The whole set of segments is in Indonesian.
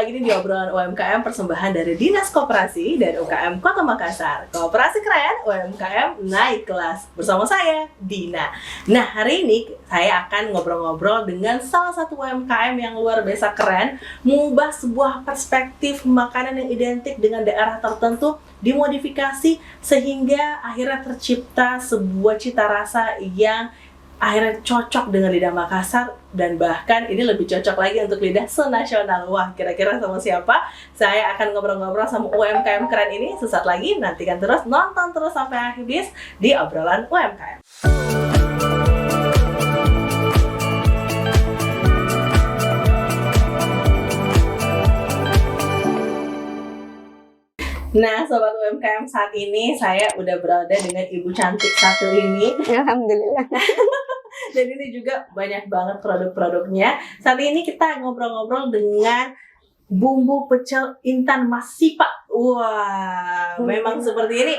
lagi nih di obrolan UMKM persembahan dari Dinas Koperasi dan UKM Kota Makassar. Koperasi keren, UMKM naik kelas. Bersama saya, Dina. Nah, hari ini saya akan ngobrol-ngobrol dengan salah satu UMKM yang luar biasa keren, mengubah sebuah perspektif makanan yang identik dengan daerah tertentu, dimodifikasi sehingga akhirnya tercipta sebuah cita rasa yang akhirnya cocok dengan lidah Makassar, dan bahkan ini lebih cocok lagi untuk lidah senasional. Wah, kira-kira sama siapa? Saya akan ngobrol-ngobrol sama UMKM keren ini sesaat lagi. Nantikan terus, nonton terus sampai habis di obrolan UMKM. Nah, Sobat UMKM, saat ini saya udah berada dengan Ibu Cantik satu ini. Alhamdulillah. Dan ini juga banyak banget produk-produknya. Saat ini kita ngobrol-ngobrol dengan bumbu pecel Intan Mas Sipa. Wah, memang seperti ini.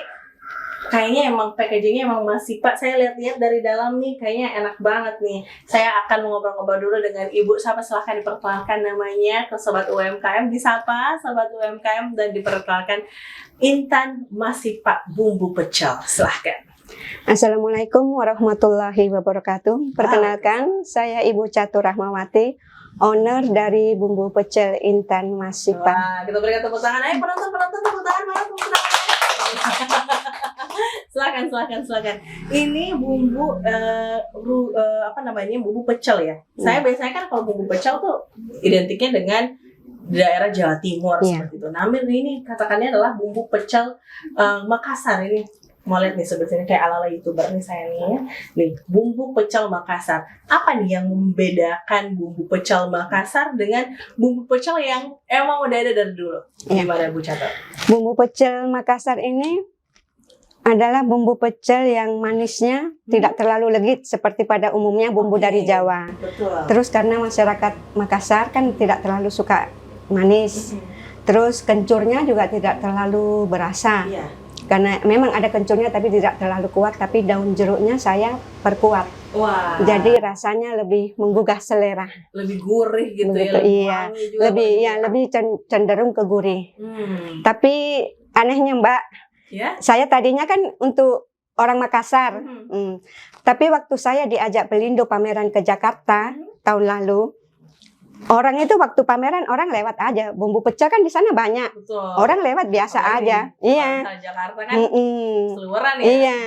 Kayaknya emang packagingnya emang Mas Sipa. Saya lihat-lihat dari dalam nih, kayaknya enak banget nih. Saya akan ngobrol-ngobrol dulu dengan Ibu. Silahkan diperkenalkan namanya ke Sobat UMKM. Disapa Sobat UMKM dan diperkenalkan Intan Mas Sipa bumbu pecel. Silahkan. Assalamualaikum warahmatullahi wabarakatuh. Perkenalkan, saya Ibu Catur Rahmawati, owner dari bumbu pecel Intan Mas Sipa. Wah, kita berikan tepuk tangan. Ayo penonton tepuk tangan, mana tepuk tangan? Silakan. Ini bumbu bumbu pecel ya. Saya biasanya kan kalau bumbu pecel tuh identiknya dengan daerah Jawa Timur seperti itu. Namun ini katakannya adalah bumbu pecel Makassar ini. Mau lihat nih sebetulnya kayak ala-ala YouTuber nih saya nih. Nih, bumbu pecel Makassar. Apa nih yang membedakan bumbu pecel Makassar dengan bumbu pecel yang emang udah ada dari dulu? Gimana Bu Catur? Bumbu pecel Makassar ini adalah bumbu pecel yang manisnya tidak terlalu legit seperti pada umumnya bumbu dari Jawa. Betul. Terus karena masyarakat Makassar kan tidak terlalu suka manis. Terus kencurnya juga tidak terlalu berasa. Iya. Karena memang ada kencurnya tapi tidak terlalu kuat, tapi daun jeruknya saya perkuat. Wah. Jadi rasanya lebih menggugah selera. Lebih gurih gitu Begitu, ya. iya. Lebih cenderung ke gurih. Tapi anehnya Mbak, ya? Saya tadinya kan untuk orang Makassar. Tapi waktu saya diajak Pelindo pameran ke Jakarta tahun lalu, orang itu waktu pameran orang lewat aja. Bumbu pecel kan di sana banyak. Betul. Orang lewat biasa aja. Iya. Jakarta kan seluruhan ya. Iya.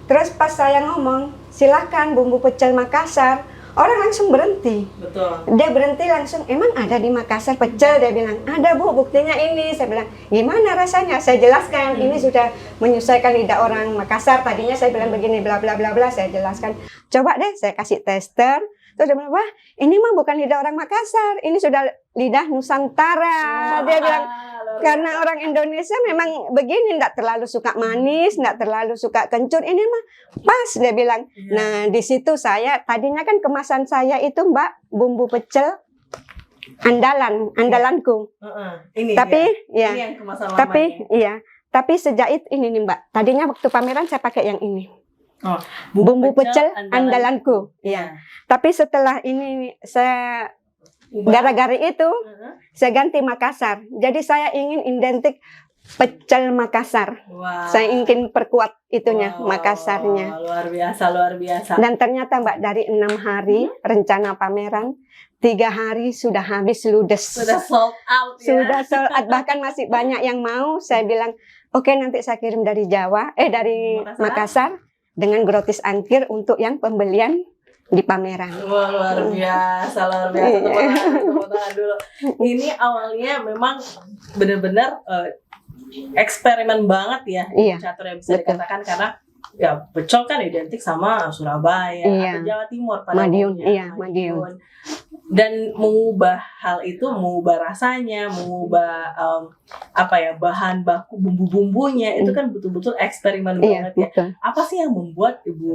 Terus pas saya ngomong, silakan bumbu pecel Makassar, orang langsung berhenti. Betul. Dia berhenti langsung, emang ada di Makassar pecel? Dia bilang, ada Bu, buktinya ini. Saya bilang, gimana rasanya? Saya jelaskan, ini sudah menyesuaikan lidah orang Makassar. Tadinya saya bilang begini, bla bla bla bla. Saya jelaskan, coba deh saya kasih tester. Terus dia bilang, wah ini mah bukan lidah orang Makassar, ini sudah lidah Nusantara. Dia bilang, karena orang Indonesia memang begini, tidak terlalu suka manis, tidak terlalu suka kencur, ini mah pas, dia bilang. Nah di situ saya, tadinya kan kemasan saya itu Mbak, bumbu pecel andalanku. Ini tapi ya, ini yang kemasan tapi lamanya. iya, tapi sejak itu ini nih Mbak, tadinya waktu pameran saya pakai yang ini. Bumbu pecel andalanku. Iya. Tapi setelah ini saya gara-gara itu saya ganti Makassar. Jadi saya ingin identik pecel Makassar. Wow. Saya ingin perkuat itunya, Makassarnya. Luar biasa. Dan ternyata Mbak, dari 6 hari rencana pameran, 3 hari sudah habis ludes. Sudah sold out ya. Sudah sold out, bahkan masih banyak yang mau. Saya bilang, oke, nanti saya kirim dari dari Makassar dengan gratis ongkir untuk yang pembelian di pameran. Wah, luar biasa. Tepuk tangan dulu. Ini awalnya memang benar-benar eksperimen banget ya, Catur, yang bisa dikatakan, karena ya pecel kan identik sama Surabaya atau Jawa Timur pada Madiun, umumnya. Madiun. Dan mengubah hal itu, mengubah rasanya, mengubah bahan baku bumbu-bumbunya, itu kan betul-betul eksperimen banget ya. Betul. Apa sih yang membuat Ibu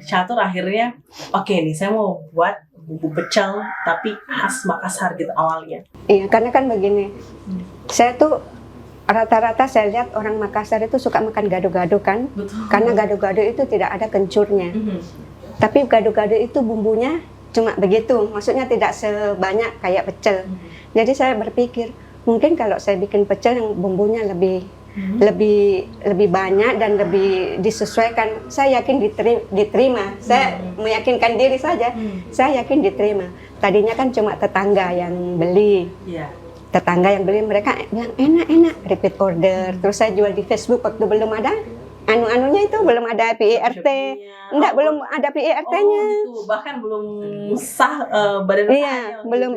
Catur akhirnya oke nih, saya mau buat bumbu pecel tapi khas Makassar gitu awalnya? Iya, karena kan begini, saya tuh rata-rata saya lihat orang Makassar itu suka makan gado-gado kan. Betul. Karena gado-gado itu tidak ada kencurnya. Tapi gado-gado itu bumbunya cuma begitu, maksudnya tidak sebanyak kayak pecel. Jadi saya berpikir, mungkin kalau saya bikin pecel yang bumbunya lebih banyak dan lebih disesuaikan, saya yakin diterima. Saya meyakinkan diri saja, saya yakin diterima. Tadinya kan cuma tetangga yang beli. Tetangga yang beli, mereka bilang enak, repeat order. Terus saya jual di Facebook waktu belum ada anu-anunya itu, belum ada PIRT. Enggak, belum ada PIRT-nya. Gitu. Bahkan belum sah badan usahanya. Belum,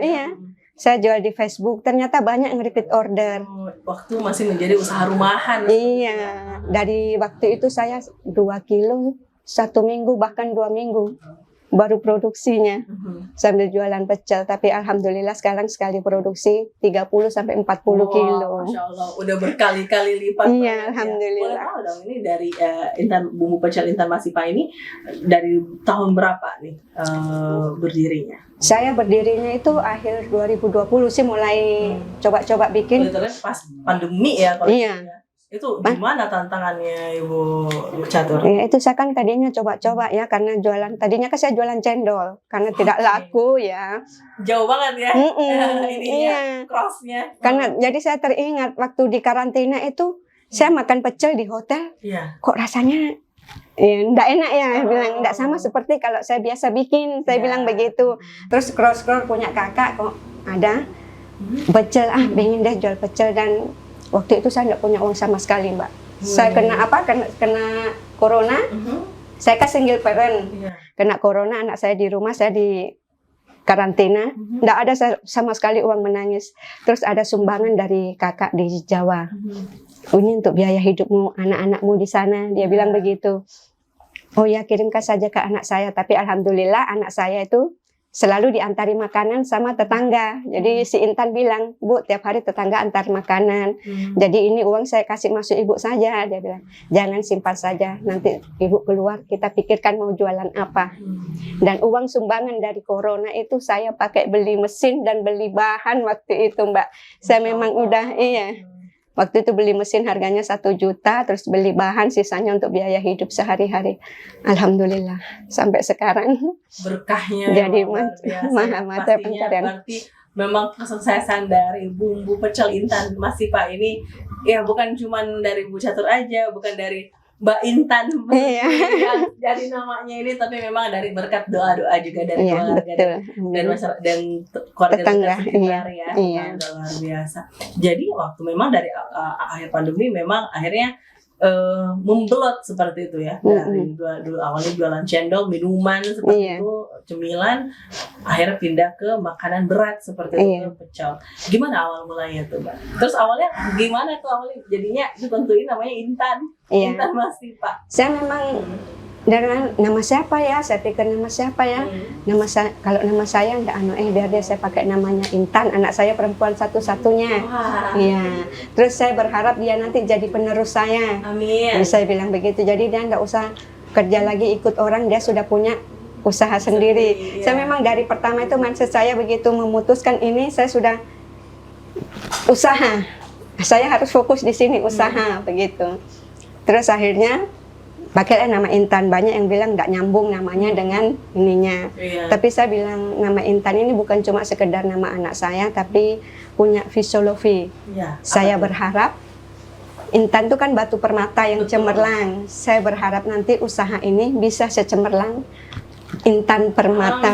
Saya jual di Facebook, ternyata banyak yang repeat order. Waktu masih menjadi usaha rumahan. Iya, dari waktu itu saya 2 kilo, 1 minggu bahkan 2 minggu baru produksinya. Sambil jualan pecel, tapi alhamdulillah sekarang sekali produksi 30 sampai 40 kilo. Masya Allah, udah berkali-kali lipat. Iya, alhamdulillah. Boleh tahu dong, ini dari bumbu pecel Intan Masifa ini dari tahun berapa nih berdirinya? Saya berdirinya itu akhir 2020 sih mulai coba-coba bikin. Itu kan pas pandemi ya kalau Iya. Itu gimana tantangannya Ibu Catur? Ya, itu saya kan tadinya coba-coba ya, karena tadinya kan saya jualan cendol karena tidak laku ya. Jauh banget ya. Ininya, crossnya. Karena jadi saya teringat waktu di karantina itu saya makan pecel di hotel. Kok rasanya nggak enak ya, bilang nggak sama seperti kalau saya biasa bikin, saya bilang begitu. Terus scroll punya kakak kok ada pecel, pengen deh jual pecel. Dan waktu itu saya nggak punya uang sama sekali, Mbak. Saya kena kena corona. Saya kan single parent, kena corona, anak saya di rumah, saya di karantina, nggak ada sama sekali uang menangis. Terus ada sumbangan dari kakak di Jawa. Ini untuk biaya hidupmu, anak-anakmu di sana, dia bilang begitu. Oh ya, kirimkan saja ke anak saya. Tapi alhamdulillah anak saya itu selalu diantari makanan sama tetangga. Jadi si Intan bilang, Bu, tiap hari tetangga antar makanan. Jadi ini uang saya kasih masuk ibu saja. Dia bilang, jangan simpan saja. Nanti ibu keluar, kita pikirkan mau jualan apa. Dan uang sumbangan dari corona itu saya pakai beli mesin dan beli bahan waktu itu, Mbak. Saya memang udah, waktu itu beli mesin harganya 1 juta, terus beli bahan sisanya untuk biaya hidup sehari-hari. Alhamdulillah sampai sekarang berkahnya jadi mata pencarian. Berarti memang kesuksesan dari bumbu pecel Intan Masifa ini ya bukan cuma dari Bu Catur aja, bukan dari Mbak Intan yang jadi namanya ini, tapi memang dari berkat doa-doa juga dari keluarga dan masyarakat dan keluarga sekitar ya. Luar biasa. Jadi waktu memang dari akhir pandemi memang akhirnya membelot seperti itu ya. Dari dulu awalnya jualan cendol, minuman seperti itu, cemilan, akhirnya pindah ke makanan berat seperti itu, pecel. Gimana awal mulanya tuh, Mbak? Terus awalnya gimana tuh awalnya jadinya ditentuin namanya Intan? Intan Masifa. Saya memang dengan nama siapa ya? Saya pikir nama siapa ya? Kalau nama saya enggak biar saya pakai namanya Intan, anak saya perempuan satu-satunya. Iya. Terus saya berharap dia nanti jadi penerus saya. Amin. Jadi saya bilang begitu. Jadi dia enggak usah kerja lagi ikut orang, dia sudah punya usaha sendiri. Saya memang dari pertama itu mindset saya begitu memutuskan ini, saya sudah usaha. Saya harus fokus di sini usaha begitu. Terus akhirnya pakailah nama Intan. Banyak yang bilang nggak nyambung namanya dengan ininya. Tapi saya bilang nama Intan ini bukan cuma sekedar nama anak saya, tapi punya filosofi. Saya berharap Intan itu kan batu permata yang cemerlang. Saya berharap nanti usaha ini bisa secemerlang Intan Permata.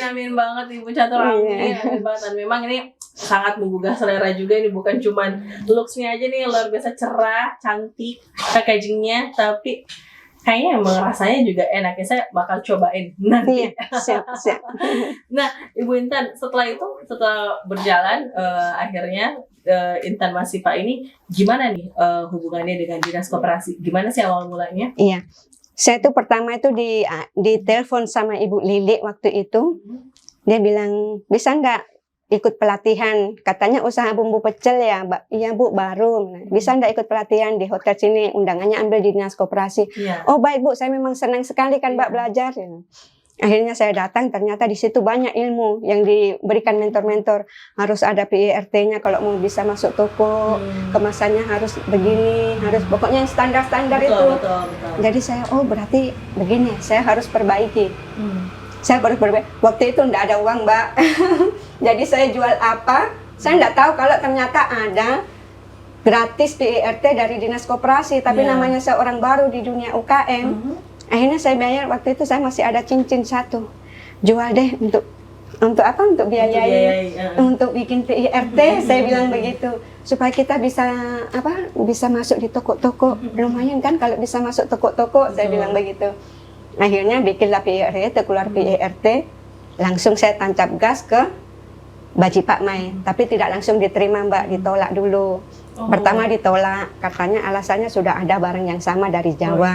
Amin banget Ibu Catur. Amin banget. Dan memang ini sangat menggugah selera juga. Ini bukan cuman looks-nya aja nih luar biasa cerah, cantik, packaging-nya, tapi kayaknya emang rasanya juga enak ya. Saya bakal cobain nanti. Siap. Nah, Ibu Intan, setelah berjalan akhirnya Intan Masifa ini gimana nih hubungannya dengan Dinas Koperasi? Gimana sih awal mulanya? Iya. Saya tuh pertama itu di telepon sama Ibu Lili waktu itu. Dia bilang, bisa nggak ikut pelatihan? Katanya usaha bumbu pecel ya, Mbak. Iya Bu, baru. Bisa nggak ikut pelatihan di hotel sini? Undangannya ambil di Dinas Koperasi. Oh baik Bu, saya memang senang sekali kan Mbak belajar. Akhirnya saya datang, ternyata di situ banyak ilmu yang diberikan mentor-mentor. Harus ada PIRT-nya kalau mau bisa masuk toko, kemasannya harus begini, harus pokoknya standar-standar itu. Betul. Jadi saya, berarti begini, saya harus perbaiki. Saya harus perbaiki. Waktu itu enggak ada uang, Mbak. Jadi saya jual apa, Saya nggak tahu kalau ternyata ada gratis PIRT dari Dinas Koperasi, tapi namanya seorang baru di dunia UKM. Akhirnya saya bayar, waktu itu saya masih ada cincin satu. Jual deh untuk apa? Untuk biayai, untuk bikin PIRT, saya bilang begitu. Supaya kita bisa bisa masuk di toko-toko. Lumayan kan kalau bisa masuk toko-toko, saya bilang begitu. Akhirnya bikinlah PIRT, keluar PIRT, langsung saya tancap gas ke Baji Pak Mai, tapi tidak langsung diterima Mbak, ditolak dulu. Pertama ditolak, katanya alasannya sudah ada barang yang sama dari Jawa.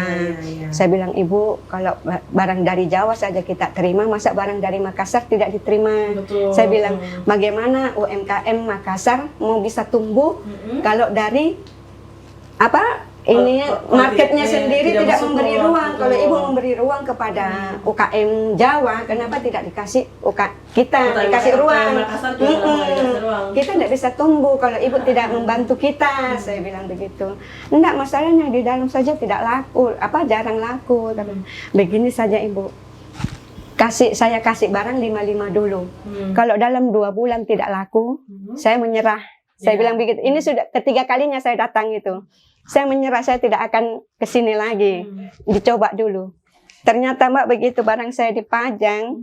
Saya bilang, Ibu, kalau barang dari Jawa saja kita terima, masa barang dari Makassar tidak diterima? Saya bilang, bagaimana UMKM Makassar mau bisa tumbuh kalau dari marketnya sendiri tidak memberi ruang. Kalau Ibu memberi ruang kepada UKM Jawa, kenapa tidak dikasih kita dikasih ruang? Kita tidak bisa tumbuh kalau Ibu tidak membantu kita. Saya bilang begitu. Enggak, masalahnya di dalam saja tidak laku, jarang laku. Begini saja Ibu, saya kasih barang 55 dulu. Kalau dalam 2 bulan tidak laku, saya menyerah. Saya bilang begitu. Ini sudah ketiga kalinya saya datang itu. Saya menyerah, saya tidak akan ke sini lagi. Dicoba dulu. Ternyata Mbak, begitu barang saya dipajang,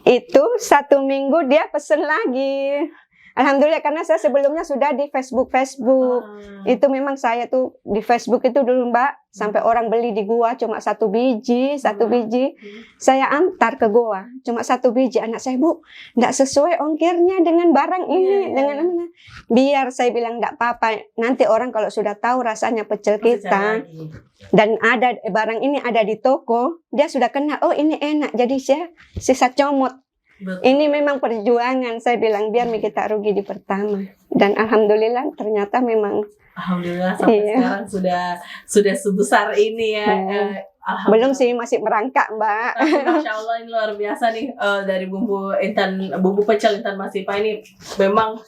itu 1 minggu dia pesen lagi. Alhamdulillah, karena saya sebelumnya sudah di Facebook. Itu memang saya tuh di Facebook itu dulu Mbak, sampai orang beli di gua cuma 1 biji. Saya antar ke gua, cuma 1 biji. Anak saya, Bu, enggak sesuai ongkirnya dengan barang ini, biar saya bilang enggak apa-apa. Nanti orang kalau sudah tahu rasanya pecel kita, dan ada barang ini ada di toko, dia sudah kenal, oh ini enak, jadi saya sisa comot. Ini memang perjuangan, saya bilang, biar kita rugi di pertama. Dan alhamdulillah ternyata memang. Alhamdulillah sampai sekarang sudah sebesar ini ya. Belum sih, masih merangkak Mbak. Masya Allah, ini luar biasa nih. Dari bumbu pecel Intan Masipa ini memang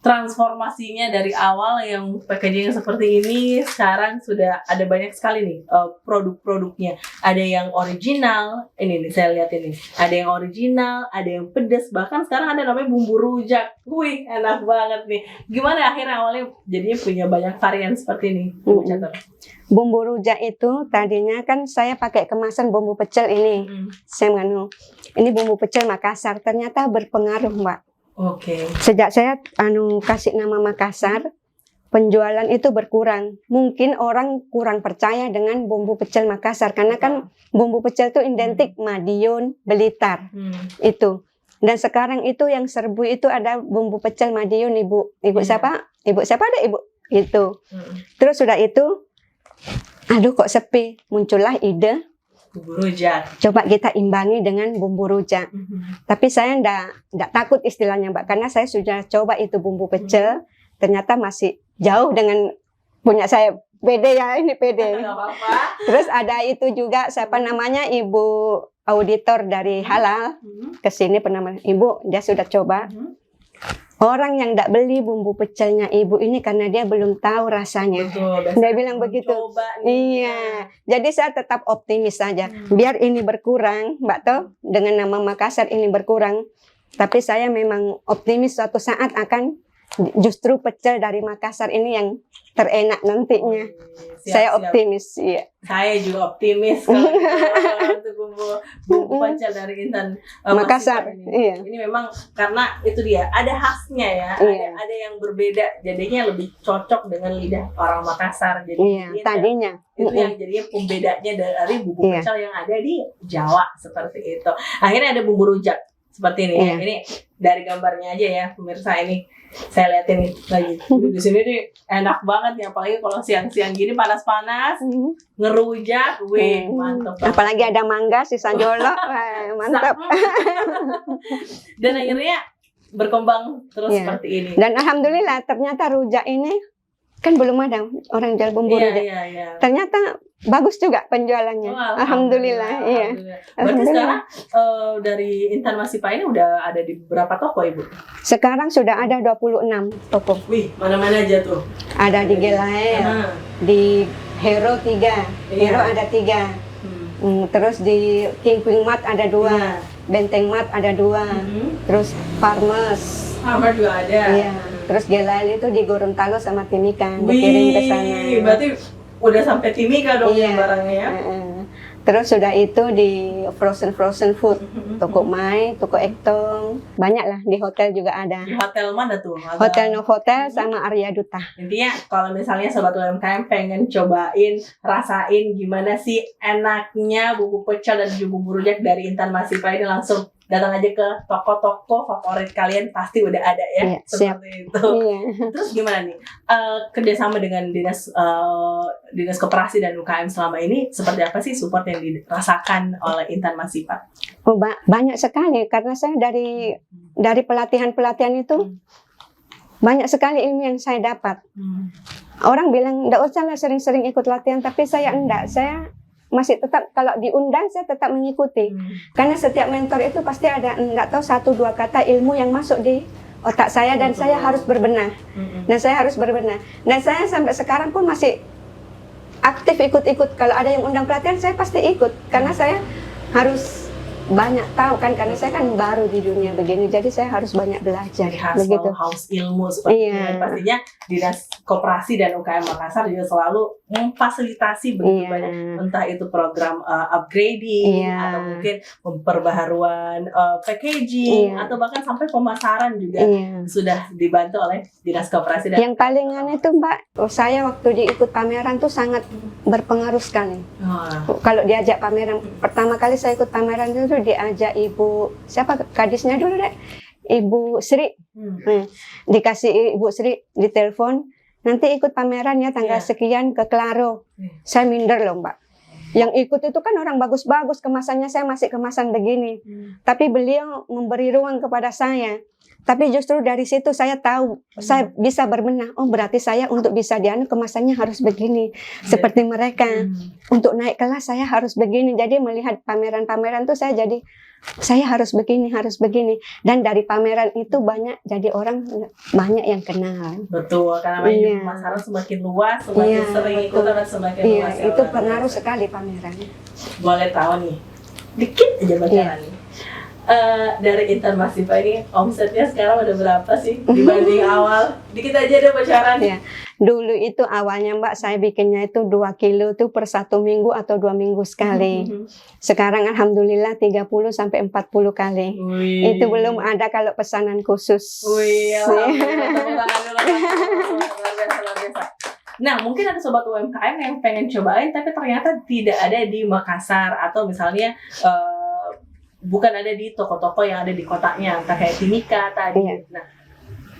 transformasinya dari awal yang packaging seperti ini, sekarang sudah ada banyak sekali nih produk-produknya. Ada yang original, ini nih saya lihat ini. Ada yang original, ada yang pedas, bahkan sekarang ada namanya bumbu rujak. Wih, enak banget nih. Gimana akhirnya awalnya jadinya punya banyak varian seperti ini? Bumbu rujak itu tadinya kan saya pakai kemasan bumbu pecel ini. Saya menganu, ini bumbu pecel Makassar, ternyata berpengaruh Mbak. Sejak saya kasih nama Makassar, penjualan itu berkurang. Mungkin orang kurang percaya dengan bumbu pecel Makassar, karena kan bumbu pecel itu identik Madiun, Blitar. Itu. Dan sekarang itu yang serbu itu ada bumbu pecel Madiun, Ibu siapa? Ibu siapa ada Ibu? Itu. Terus sudah itu, aduh kok sepi, muncullah ide bumbu rujak. Coba kita imbangi dengan bumbu rujak. Tapi saya enggak takut istilahnya Mbak, karena saya sudah coba itu bumbu pecel, ternyata masih jauh dengan punya saya. Pede ya, ini pede. Terus ada itu juga, siapa namanya, Ibu auditor dari Halal, kesini pernah, Ibu, dia sudah coba. Orang yang tidak beli bumbu pecelnya Ibu ini karena dia belum tahu rasanya. Dia bilang begitu. Iya. Jadi saya tetap optimis saja. Biar ini berkurang, Mbak Toh, dengan nama Makassar ini berkurang. Tapi saya memang optimis suatu saat akan justru pecel dari Makassar ini yang terenak nantinya. Saya optimis. Iya. Saya juga optimis untuk bumbu pecel dari Intan Makassar. Iya. Ini memang karena itu dia ada khasnya ya, ada yang berbeda, jadinya lebih cocok dengan lidah orang Makassar. Jadi tadinya itu yang jadinya pembedanya dari bumbu pecel yang ada di Jawa seperti itu. Akhirnya ada bumbu rujak seperti ini. Ini dari gambarnya aja ya pemirsa, ini saya liatin nih lagi. Di sini nih enak banget nih, apalagi kalau siang-siang gini panas-panas, ngerujak, mantap. Apalagi ada mangga sisa jolok, mantap. Dan akhirnya berkembang terus seperti ini. Dan alhamdulillah ternyata rujak ini kan belum ada orang jual bumbu rujak. Ternyata bagus juga penjualannya. Alhamdulillah. Iya. Berarti sekarang dari Intan Masipa ini udah ada di berapa toko Ibu? Sekarang sudah ada 26 toko. Wih, mana-mana aja tuh? Ada di Gelael, di Hero 3, Hero ada 3. Terus di King Queen Mart ada 2. Benteng Mart ada 2, terus Farmers. Hammer juga ada. Iya. Terus Gelail itu di Gorontalo sama Timika dikirim ke sana. Berarti udah sampai Timika dong ya barangnya. Terus sudah itu di frozen food, toko Mai, toko Ektong, banyak lah, di hotel juga ada. Di hotel mana tuh? Hotel Novotel sama Arya Duta. Intinya kalau misalnya sobat UMKM pengen cobain, rasain gimana sih enaknya bumbu pecel dan juga bumbu rujak dari Intan Masifa ini, langsung datang aja ke toko-toko favorit kalian, pasti udah ada ya. Iya, siap. Seperti itu. Iya. Terus gimana nih kerjasama dengan dinas koperasi dan UKM selama ini, seperti apa sih support yang dirasakan oleh Intan Masifa? Oh, banyak sekali, karena saya dari pelatihan itu banyak sekali ilmu yang saya dapat. Orang bilang enggak usah lah sering-sering ikut latihan, tapi saya enggak. Saya masih tetap, kalau diundang saya tetap mengikuti. Karena setiap mentor itu pasti ada, enggak tahu 1-2 kata ilmu yang masuk di otak saya, dan saya harus berbenah. Dan saya harus berbenah. Dan saya sampai sekarang pun masih aktif ikut-ikut. Kalau ada yang undang pelatihan, saya pasti ikut. Karena saya harus banyak tahu kan, karena saya kan baru di dunia begini, jadi saya harus banyak belajar. Begitu. Haus ilmu seperti itu. Pastinya Dinas Koperasi dan UKM Makassar juga selalu memfasilitasi begitu banyak, entah itu program upgrading atau mungkin pemperbaharuan packaging atau bahkan sampai pemasaran juga sudah dibantu oleh Dinas Koperasi. Dan yang palingan itu Mbak, saya waktu diikut pameran tuh sangat berpengaruh sekali. Kalau diajak pameran, pertama kali saya ikut pameran itu diajak Ibu, siapa kadisnya dulu deh, Ibu Sri. Dikasih Ibu Sri di telepon, nanti ikut pameran ya tanggal sekian ke Claro. Saya minder loh Mbak. Yang ikut itu kan orang bagus-bagus, kemasannya saya masih kemasan begini. Tapi beliau memberi ruang kepada saya. Tapi justru dari situ saya tahu, saya bisa berbenah. Oh berarti saya untuk bisa dianu kemasannya harus begini. Seperti mereka. Untuk naik kelas saya harus begini. Jadi melihat pameran-pameran tuh saya jadi, saya harus begini, harus begini. Dan dari pameran itu banyak, jadi orang banyak yang kenal. Betul, karena masalah semakin luas, semakin sering ikutan dan semakin luas. Itu pengaruh sekali pameran. Boleh tahu nih, dikit aja bocoran nih. Dari Intan Masifa ini omsetnya sekarang udah berapa sih dibanding awal? Dikit aja deh bocoran. Dulu itu awalnya Mbak, saya bikinnya itu 2 kilo tuh per 1 minggu atau 2 minggu sekali. Sekarang alhamdulillah 30 sampai 40 kali. Itu belum ada kalau pesanan khusus. Nah, mungkin ada sobat UMKM yang pengen cobain tapi ternyata tidak ada di Makassar, atau misalnya bukan ada di toko-toko yang ada di kotanya, entah kayak Timika tadi. Nah,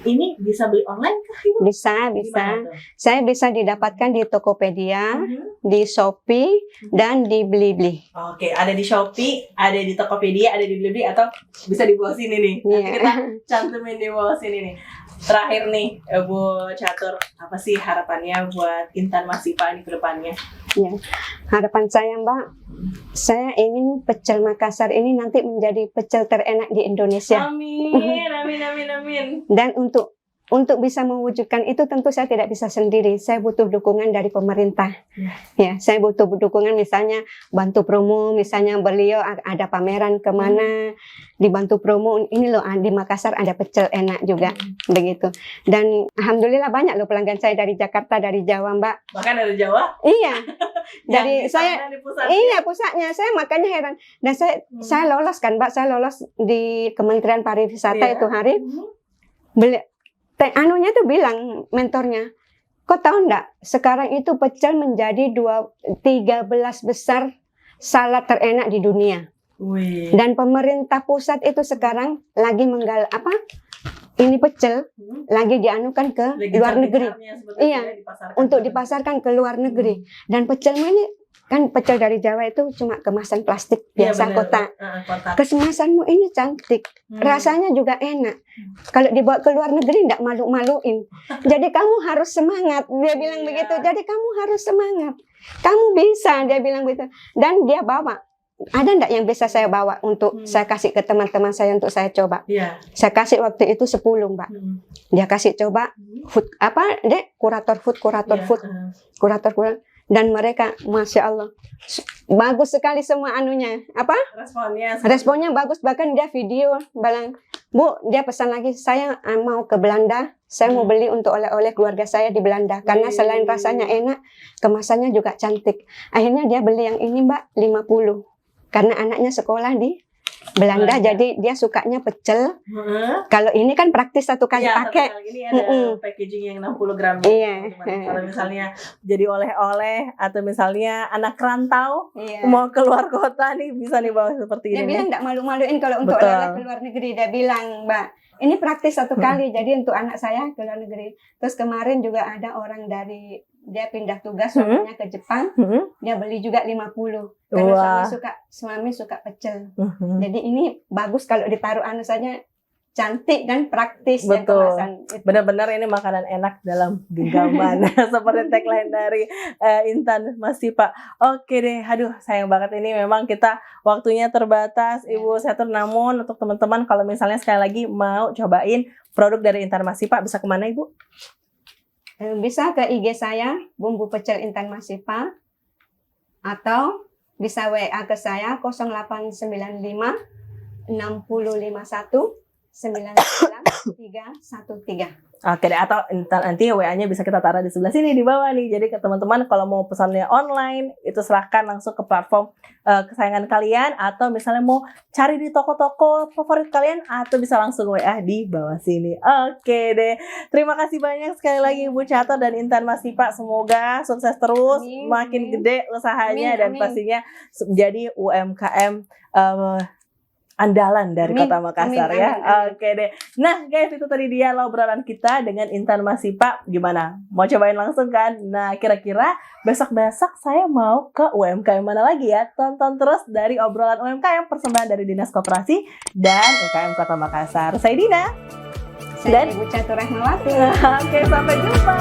ini bisa beli online kah Ibu? Bisa. Saya bisa didapatkan di Tokopedia, di Shopee, dan di Blibli. Oke, ada di Shopee, ada di Tokopedia, ada di Blibli, atau bisa di bawah sini nih. Nanti kita cantumin di bawah sini nih. Terakhir nih, Bu Catur, apa sih harapannya buat Intan Masifa ini ke depannya? Harapan saya Mbak, saya ingin pecel Makassar ini nanti menjadi pecel terenak di Indonesia. Amin. Dan untuk bisa mewujudkan itu tentu saya tidak bisa sendiri. Saya butuh dukungan dari pemerintah. Saya butuh dukungan, misalnya bantu promo, misalnya beliau ada pameran kemana, dibantu promo. Ini loh di Makassar ada pecel enak juga, begitu. Dan alhamdulillah banyak loh pelanggan saya dari Jakarta, dari Jawa Mbak. Bahkan dari Jawa? Iya. Dari saya, pusatnya. Saya makanya heran. Dan saya lolos kan Mbak, saya lolos di Kementerian Pariwisata itu hari. Anunya tuh bilang mentornya, kok tahu enggak, sekarang itu pecel menjadi 13 besar salad terenak di dunia. Dan pemerintah pusat itu sekarang lagi ini pecel lagi dianukan ke luar negeri. Untuk dipasarkan ke luar negeri. Dan pecel ini kan pecel dari Jawa itu cuma kemasan plastik biasa kotak. Kemasanmu ini cantik, rasanya juga enak. Kalau dibawa ke luar negeri enggak malu-maluin. Jadi kamu harus semangat, dia bilang begitu. Jadi kamu harus semangat, kamu bisa, dia bilang begitu. Dan dia bawa, ada enggak yang bisa saya bawa untuk saya kasih ke teman-teman saya untuk saya coba? Saya kasih waktu itu 10 Mbak. Dia kasih coba kurator food. dan mereka masya Allah bagus sekali semua anunya apa responnya bagus, bahkan dia video bilang, Bu, dia pesan lagi, saya mau ke Belanda, saya mau beli untuk oleh-oleh keluarga saya di Belanda karena selain rasanya enak, kemasannya juga cantik. Akhirnya dia beli yang ini Mbak 50 karena anaknya sekolah di Belanda, jadi dia sukanya pecel. Kalau ini kan praktis satu kali pakai. Ini ada packaging yang 60 gram. Iya. Kalau misalnya jadi oleh-oleh atau misalnya anak rantau mau keluar kota nih bisa nih bawa seperti ini. Dia bilang nggak malu-maluin kalau untuk oleh-oleh ke luar negeri. Dia bilang, Mbak, ini praktis satu kali. Jadi untuk anak saya ke luar negeri. Terus kemarin juga ada orang dari dia pindah tugas suaminya ke Jepang, dia beli juga 50 karena suami suka pecel. Jadi ini bagus kalau ditaruh anu saja, cantik dan praktis. Betul. Ya, benar-benar ini makanan enak dalam genggaman seperti tagline dari Intan Masipa. Oke deh, aduh sayang banget ini memang kita waktunya terbatas Ibu Setur, namun untuk teman-teman kalau misalnya sekali lagi mau cobain produk dari Intan Masipa bisa kemana Ibu? Bisa ke IG saya, Bumbu Pecel Intan Masipa, atau bisa WA ke saya 0895 6051 99313. Oke deh, atau nanti WA-nya bisa kita taruh di sebelah sini di bawah nih. Jadi ke teman-teman kalau mau pesannya online itu silahkan langsung ke platform kesayangan kalian, atau misalnya mau cari di toko-toko favorit kalian, atau bisa langsung WA di bawah sini. Oke deh, terima kasih banyak sekali lagi Ibu Catur dan Intan Masipa. Semoga sukses terus, makin gede usahanya dan pastinya menjadi UMKM andalan dari Kota Makassar ya. Oke deh. Nah guys, itu tadi dia obrolan kita dengan Intan Masipa. Gimana? Mau cobain langsung kan? Nah kira-kira besok-besok saya mau ke UMKM mana lagi ya? Tonton terus dari obrolan UMKM persembahan dari Dinas Koperasi dan UKM Kota Makassar. Saya Dina. Saya Ibu Catur Rahmawati. Oke, sampai jumpa.